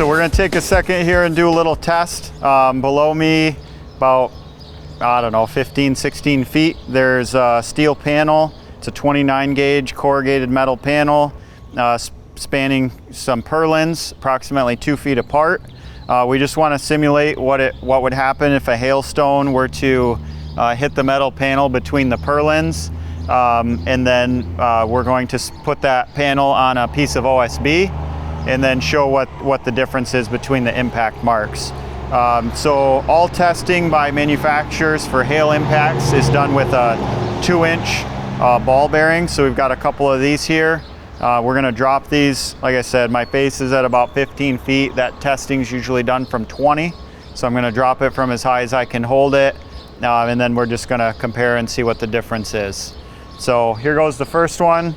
so we're going to take a second here and do a little test. Below me, about, I don't know, 15, 16 feet, there's a steel panel. It's a 29 gauge corrugated metal panel spanning some purlins, approximately 2 feet apart. We just want to simulate what would happen if a hailstone were to hit the metal panel between the purlins. And then we're going to put that panel on a piece of OSB and then show what the difference is between the impact marks. So all testing by manufacturers for hail impacts is done with a 2-inch ball bearing. So we've got a couple of these here. We're gonna drop these. Like I said, my base is at about 15 feet. That testing is usually done from 20. So I'm gonna drop it from as high as I can hold it. And then we're just gonna compare and see what the difference is. So here goes the first one.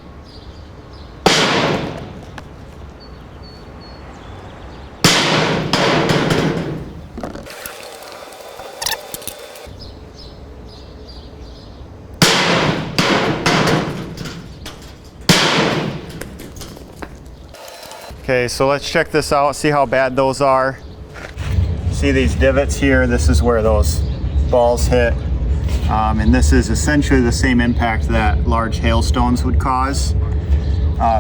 Okay, so let's check this out, see how bad those are. See these divots here? This is where those balls hit. And this is essentially the same impact that large hailstones would cause.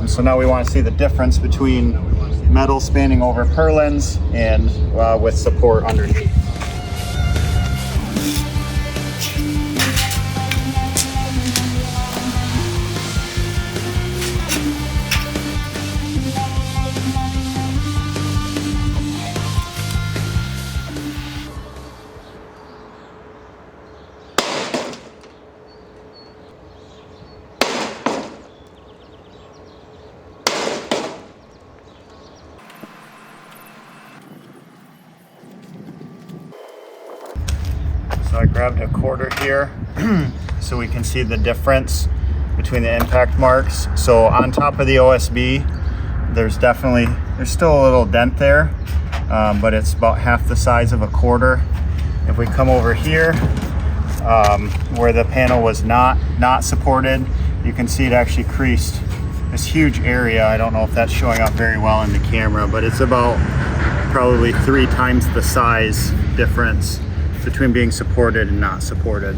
So now we want to see the difference between metal spanning over purlins and with support underneath. So I grabbed a quarter here so we can see the difference between the impact marks. So on top of the OSB, there's still a little dent there, but it's about half the size of a quarter. If we come over here, where the panel was not supported, you can see it actually creased this huge area. I don't know if that's showing up very well in the camera, but it's about probably 3 times the size difference between being supported and not supported.